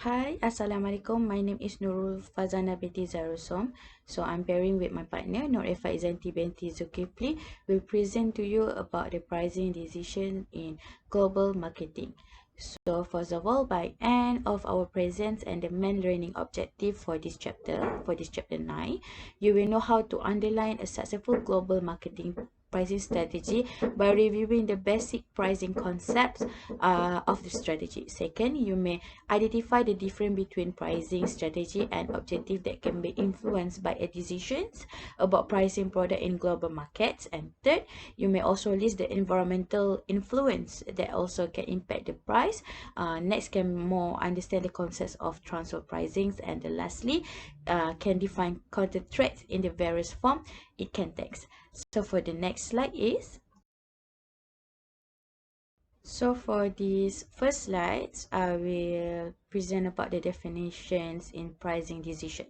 Hi, Assalamualaikum. My name is Nurul Fazana binti Zarusom. So I'm pairing with my partner Nur Faizanti binti Zulkifli. Will present to you about the pricing decision in global marketing. So first of all, by end of our presence and the main learning objective for this chapter 9, you will know how to underline a successful global marketing pricing strategy by reviewing the basic pricing concepts of the strategy. Second, you may identify the difference between pricing strategy and objective that can be influenced by a decisions about pricing product in global markets. And third, you may also list the environmental influence that also can impact the price. Next, can more understand the concepts of transfer pricings. And lastly, can define counter threats in the various form it can take. So for the next slide is, so for these first slides, I will present about the definitions in pricing decision.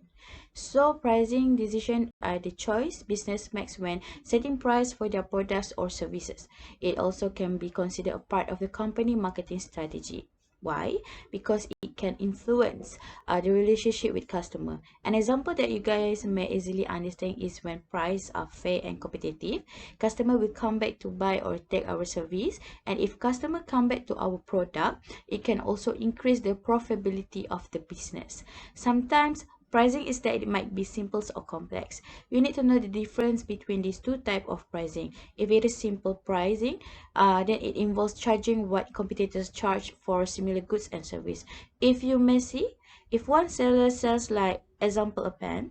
So pricing decision are the choice business makes when setting price for their products or services. It also can be considered a part of the company marketing strategy. Why? Because it can influence the relationship with customer. An example that you guys may easily understand is when prices are fair and competitive, customer will come back to buy or take our service. And if customer come back to our product, it can also increase the profitability of the business. Sometimes pricing is that it might be simple or complex. You need to know the difference between these two types of pricing. If it is simple pricing, then it involves charging what competitors charge for similar goods and service. If you may see, if one seller sells, like example, a pen,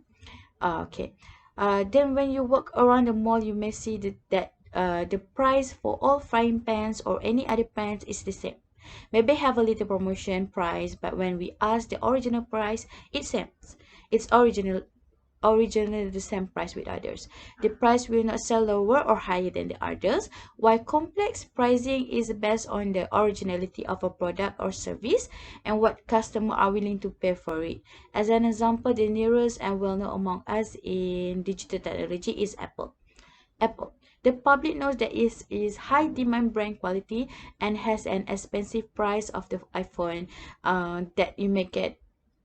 okay, then when you walk around the mall, you may see that the price for all frying pans or any other pans is the same. Maybe have a little promotion price, but when we ask the original price, it's same. It's originally the same price with others. The price will not sell lower or higher than the others, while complex pricing is based on the originality of a product or service and what customers are willing to pay for it. As an example, the nearest and well-known among us in digital technology is Apple. Apple. The public knows that it is high demand brand quality and has an expensive price of the iPhone that you may get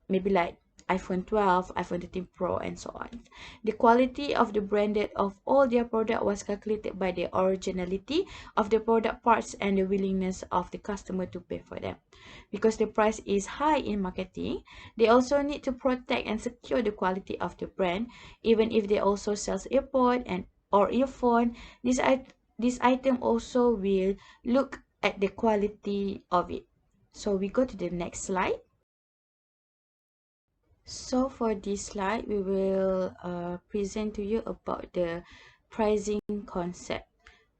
maybe like iPhone 12, iPhone 13 Pro, and so on. The quality of the branded of all their product was calculated by the originality of the product parts and the willingness of the customer to pay for them. Because the price is high in marketing, they also need to protect and secure the quality of the brand, even if they also sells earpod and or earphone. This item also will look at the quality of it. So we go to the next slide. So for this slide, we will present to you about the pricing concept.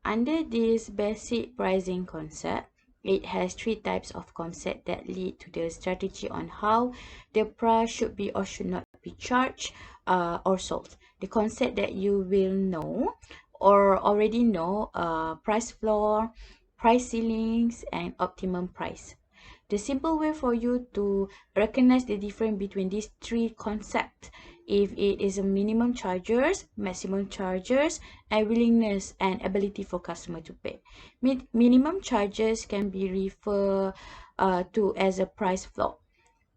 Under this basic pricing concept, it has three types of concept that lead to the strategy on how the price should be or should not be charged or sold. The concept that you will know or already know, price floor, price ceilings, and optimum price. The simple way for you to recognize the difference between these three concepts, if it is a minimum charges, maximum charges, and willingness and ability for customer to pay. Minimum charges can be referred to as a price floor.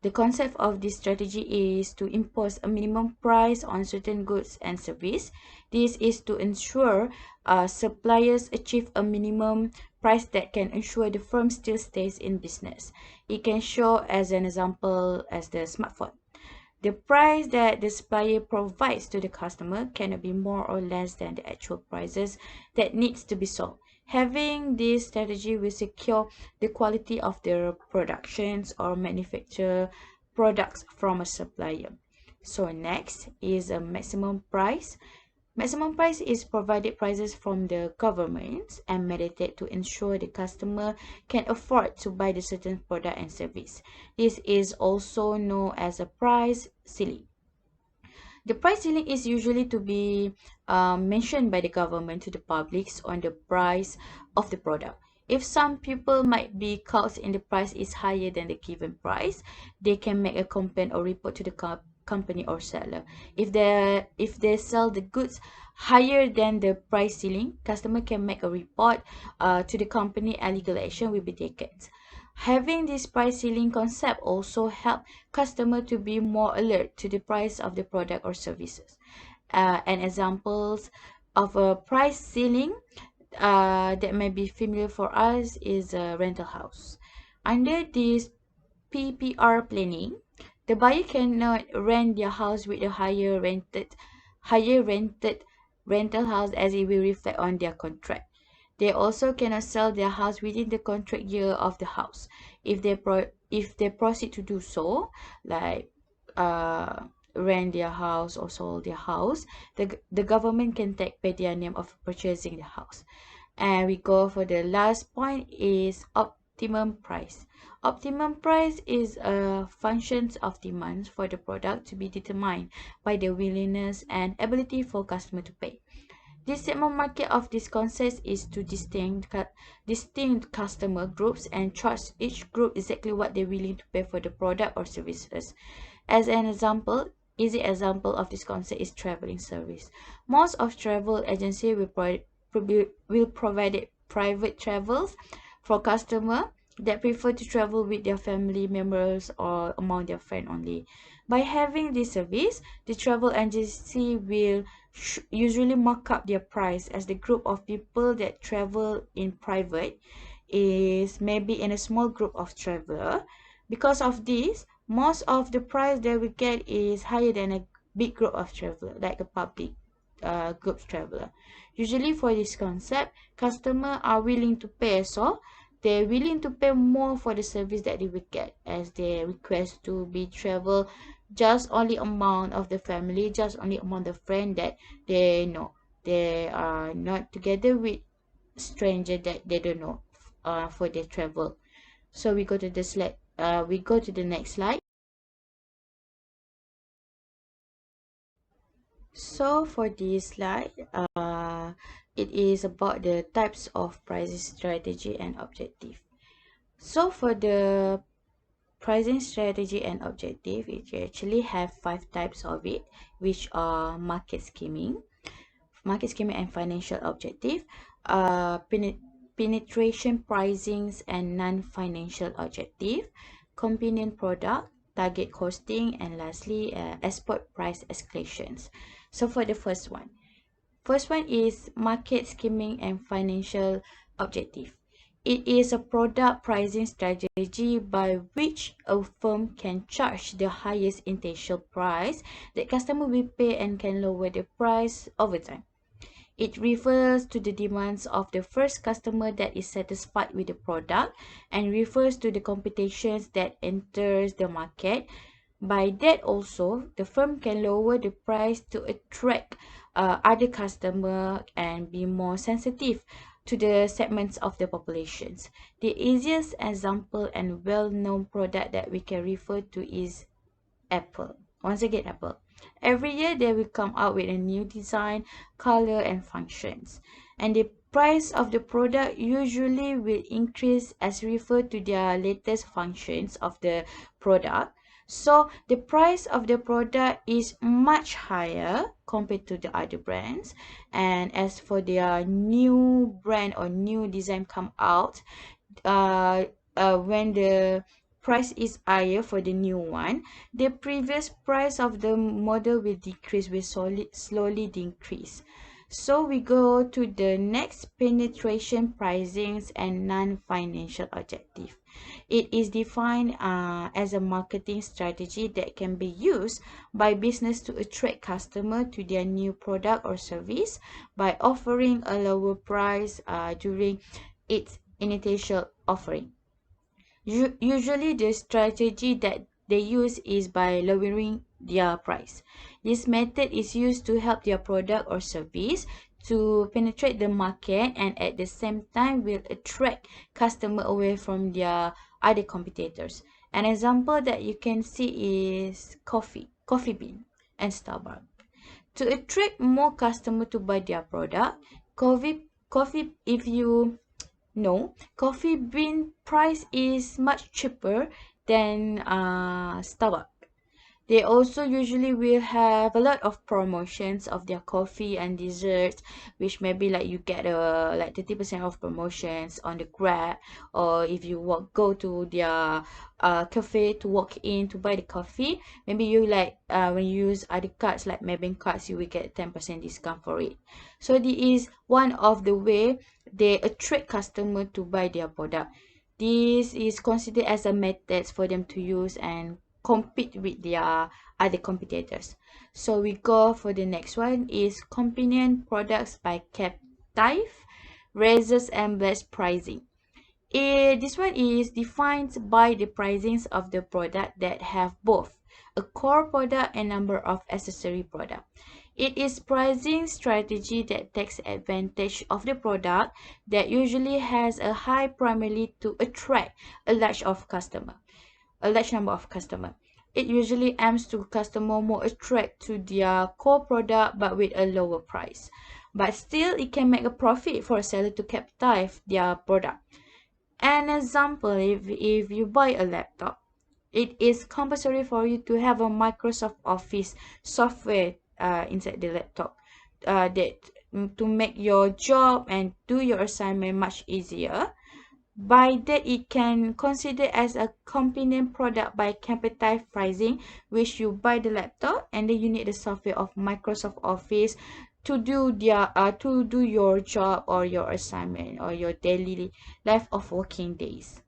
The concept of this strategy is to impose a minimum price on certain goods and service. This is to ensure suppliers achieve a minimum price that can ensure the firm still stays in business. It can show as an example as the smartphone. The price that the supplier provides to the customer cannot be more or less than the actual prices that needs to be sold. Having this strategy will secure the quality of their productions or manufacture products from a supplier. So next is a maximum price. Maximum price is provided prices from the government and mandated to ensure the customer can afford to buy the certain product and service. This is also known as a price ceiling. The price ceiling is usually to be mentioned by the government to the publics on the price of the product. If some people might be caught in the price is higher than the given price, they can make a complaint or report to the company or seller. If they sell the goods higher than the price ceiling, customer can make a report to the company and legal action will be taken. Having this price ceiling concept also help customer to be more alert to the price of the product or services. And examples of a price ceiling that may be familiar for us is a rental house. Under this PPR planning, the buyer cannot rent their house with a higher rented rental house as it will reflect on their contract. They also cannot sell their house within the contract year of the house. If they proceed to do so, like uh, rent their house or sold their house, the government can take pay their name of purchasing the house. And we go for the last point is optimum price. Optimum price is a function of demand for the product to be determined by the willingness and ability for customer to pay. This segment market of this concept is to distinct customer groups and charge each group exactly what they're willing to pay for the product or services. As an example, easy example of this concept is traveling service. Most of travel agency will provide private travels for customer that prefer to travel with their family members or among their friends only. By having this service, the travel agency will usually mark up their price as the group of people that travel in private is maybe in a small group of traveler. Because of this, most of the price that we get is higher than a big group of traveler, like a public group traveler. Usually for this concept, customers are willing to pay, so they're willing to pay more for the service that they will get as they request to be travel just only among of the family, just only among the friend that they know. They are not together with stranger that they don't know for their travel. So we go to the next slide. So for this slide, it is about the types of pricing strategy and objective. So for the pricing strategy and objective, it actually have 5 types of it, which are market scheming and financial objective, penetration pricings and non-financial objective, convenient product, target costing, and lastly, export price escalations. So for the first one is market scheming and financial objective. It is a product pricing strategy by which a firm can charge the highest initial price that customer will pay and can lower the price over time. It refers to the demands of the first customer that is satisfied with the product and refers to the competitions that enters the market. By that also, the firm can lower the price to attract other customer and be more sensitive to the segments of the populations. The easiest example and well-known product that we can refer to is Apple. Once again, Apple. Every year they will come out with a new design, color, and functions. And the price of the product usually will increase as referred to their latest functions of the product. So the price of the product is much higher compared to the other brands. And as for their new brand or new design come out, uh, when the price is higher for the new one, the previous price of the model will decrease, will slowly decrease. So we go to the next, penetration pricings and non-financial objective. It is defined as a marketing strategy that can be used by business to attract customer to their new product or service by offering a lower price during its initial offering. Usually, the strategy that they use is by lowering their price. This method is used to help their product or service to penetrate the market and at the same time will attract customer away from their other competitors. An example that you can see is Coffee Bean and Starbucks. To attract more customer to buy their product, coffee if you no, Coffee Bean price is much cheaper than Starbucks. They also usually will have a lot of promotions of their coffee and desserts, which maybe like you get a like 30% off promotions on the Grab, or if you go to their cafe to walk in to buy the coffee, maybe you like when you use other cards like Maybank cards, you will get 10% discount for it. So this is one of the way they attract customer to buy their product. This is considered as a method for them to use and compete with their other competitors. So we go for the next one is convenient products by Captive, raises and best pricing. This one is defined by the pricings of the product that have both a core product and number of accessory product. It is pricing strategy that takes advantage of the product that usually has a high primarily to attract a large of customer, a large number of customer. It usually aims to customer more attract to their core product but with a lower price. But still it can make a profit for a seller to captive their product. An example, if you buy a laptop, it is compulsory for you to have a Microsoft Office software inside the laptop that to make your job and do your assignment much easier. By that, it can consider as a convenient product by competitive pricing, which you buy the laptop and then you need the software of Microsoft Office to do your job or your assignment or your daily life of working days.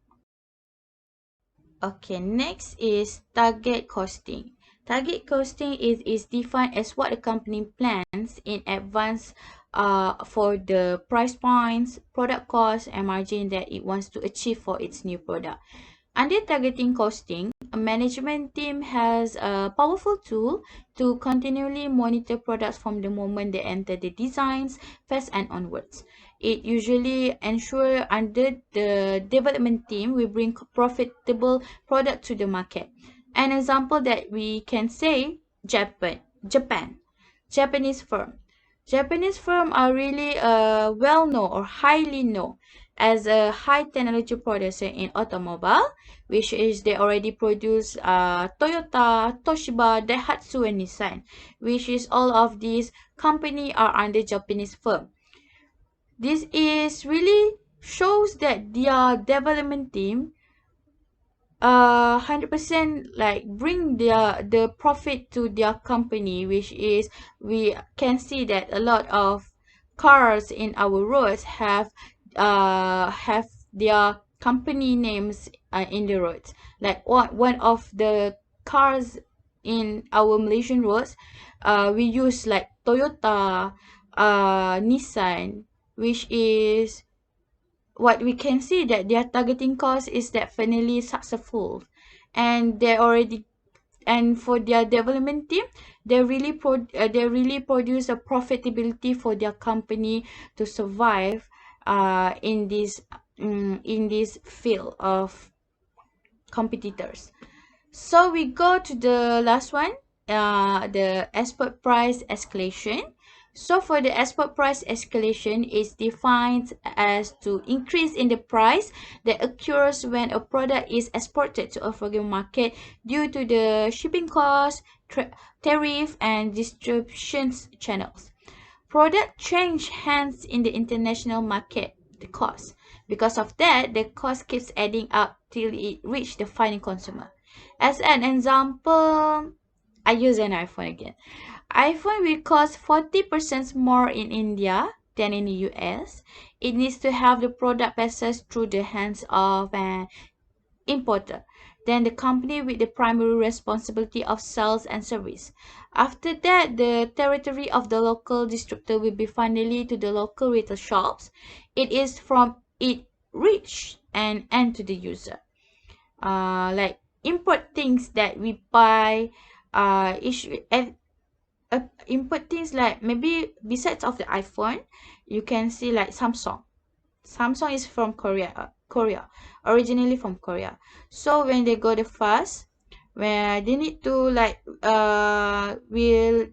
Okay, next is target costing. Target costing is defined as what a company plans in advance for the price points, product cost, and margin that it wants to achieve for its new product. Under targeting costing, a management team has a powerful tool to continually monitor products from the moment they enter the designs phase and onwards. It usually ensures under the development team we bring profitable product to the market. An example that we can say Japan, Japanese firm. Japanese firm are really well known or highly known as a high technology producer in automobile, which is they already produce Toyota, Toshiba, Daihatsu, and Nissan, which is all of these company are under Japanese firm. This is really shows that their development team 100% like bring the profit to their company, which is we can see that a lot of cars in our roads have their company names in the roads, like one of the cars in our Malaysian roads we use like Toyota, Nissan, which is what we can see that their targeting cost is definitely successful, and they already and for their development team they really produce a profitability for their company to survive in this field of competitors. So we go to the last one, the export price escalation. So for the export price escalation is defined as to increase in the price that occurs when a product is exported to a foreign market due to the shipping cost, tariff, and distribution channels. Product change hands in the international market, the cost. Because of that, the cost keeps adding up till it reach the final consumer. As an example, I use an iPhone again. iPhone will cost 40% more in India than in the US. It needs to have the product passes through the hands of an importer, then the company with the primary responsibility of sales and service. After that, the territory of the local distributor will be finally to the local retail shops. It is from it reach and end to the user. Like import things that we buy, and import things like maybe besides of the iPhone, you can see like Samsung. Samsung is from Korea, originally from Korea. So when they go the fast, where they need to like will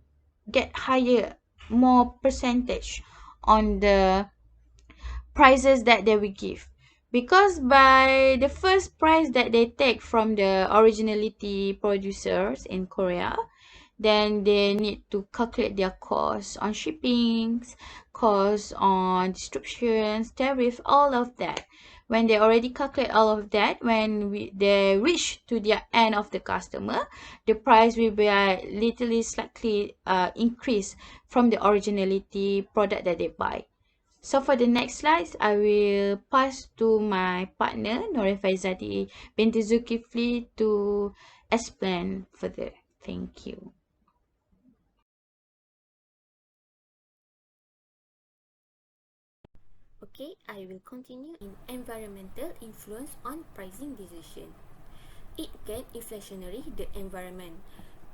get higher, more percentage on the prices that they will give. Because by the first price that they take from the originality producers in Korea, then they need to calculate their costs on shippings, costs on distributions, tariff, all of that. When they already calculate all of that, when they reach to the end of the customer, the price will be literally slightly increase from the originality product that they buy. So for the next slides, I will pass to my partner, Nore Faizadi binti Zulkifli, to explain further. Thank you. Okay, I will continue in environmental influence on pricing decision. It can inflationary the environment,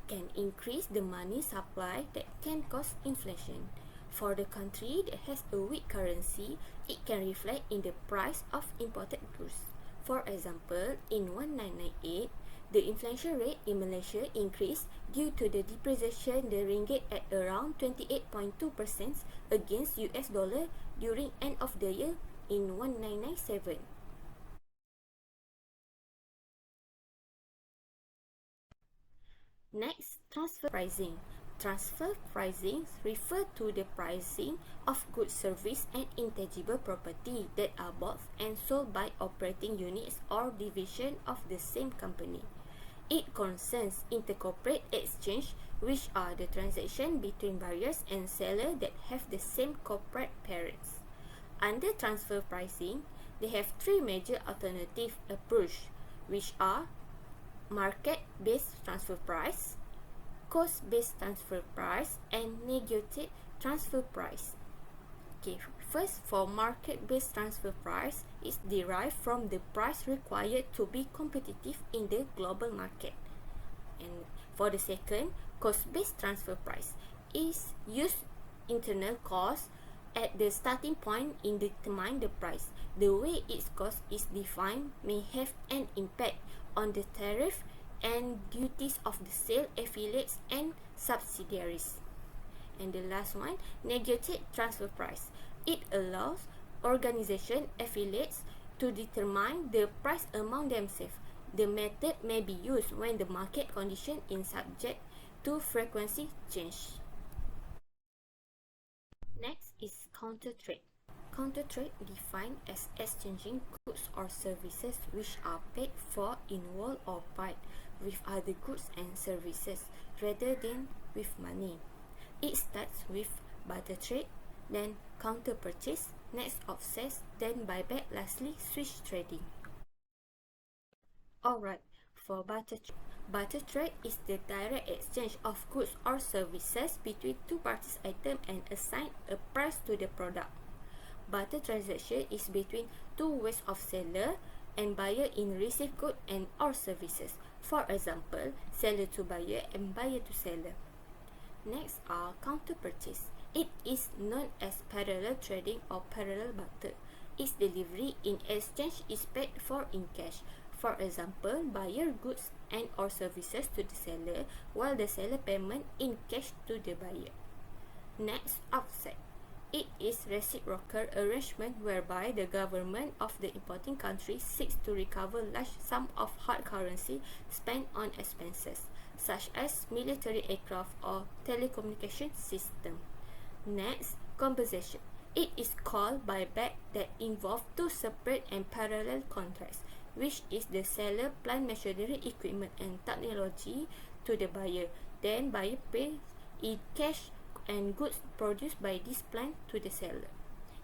can increase the money supply that can cause inflation. For the country that has a weak currency, it can reflect in the price of imported goods. For example, in 1998, the inflation rate in Malaysia increased due to the depreciation the ringgit at around 28.2% against US dollar during end of the year in 1997. Next, transfer pricing. Transfer pricing refer to the pricing of goods, service, and intangible property that are bought and sold by operating units or division of the same company. It concerns intercorporate exchange, which are the transactions between buyers and sellers that have the same corporate parents. Under transfer pricing, they have three major alternative approach, which are market-based transfer price, cost-based transfer price, and negotiated transfer price. Okay, first for market-based transfer price is derived from the price required to be competitive in the global market. And for the second, cost-based transfer price is used internal cost at the starting point in determine the price. The way its cost is defined may have an impact on the tariff and duties of the sale affiliates and subsidiaries. And the last one, negotiated transfer price. It allows organization affiliates to determine the price among themselves. The method may be used when the market condition is subject to frequency change. Next is counter trade. Counter trade defined as exchanging goods or services which are paid for in whole or part with other goods and services rather than with money. It starts with barter trade, then counter purchase, next offsets, then buyback, lastly switch trading. Alright, for barter trade is the direct exchange of goods or services between two parties item and assign a price to the product. Barter transaction is between two ways of seller and buyer in receive goods and or services. For example, seller to buyer and buyer to seller. Next are counter purchase. It is known as parallel trading or parallel barter. Its delivery in exchange is paid for in cash. For example, buyer goods and or services to the seller while the seller payment in cash to the buyer. Next, offset. It is reciprocal arrangement whereby the government of the importing country seeks to recover large sum of hard currency spent on expenses, such as military aircraft or telecommunication system. Next, compensation. It is called buyback that involve two separate and parallel contracts, which is the seller plant machinery equipment and technology to the buyer. Then buyer pays in cash and goods produced by this plant to the seller.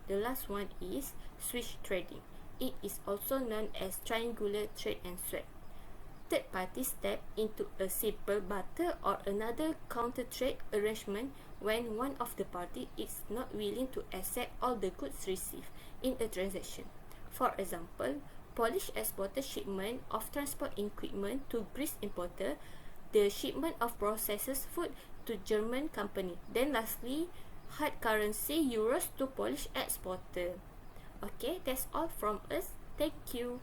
The last one is switch trading. It is also known as triangular trade and swap. Third parties step into a simple barter or another counter trade arrangement when one of the party is not willing to accept all the goods received in a transaction. For example, Polish exporter shipment of transport equipment to Greece importer, the shipment of processed food to German company. Then lastly, hard currency euros to Polish exporter. Okay, that's all from us. Thank you.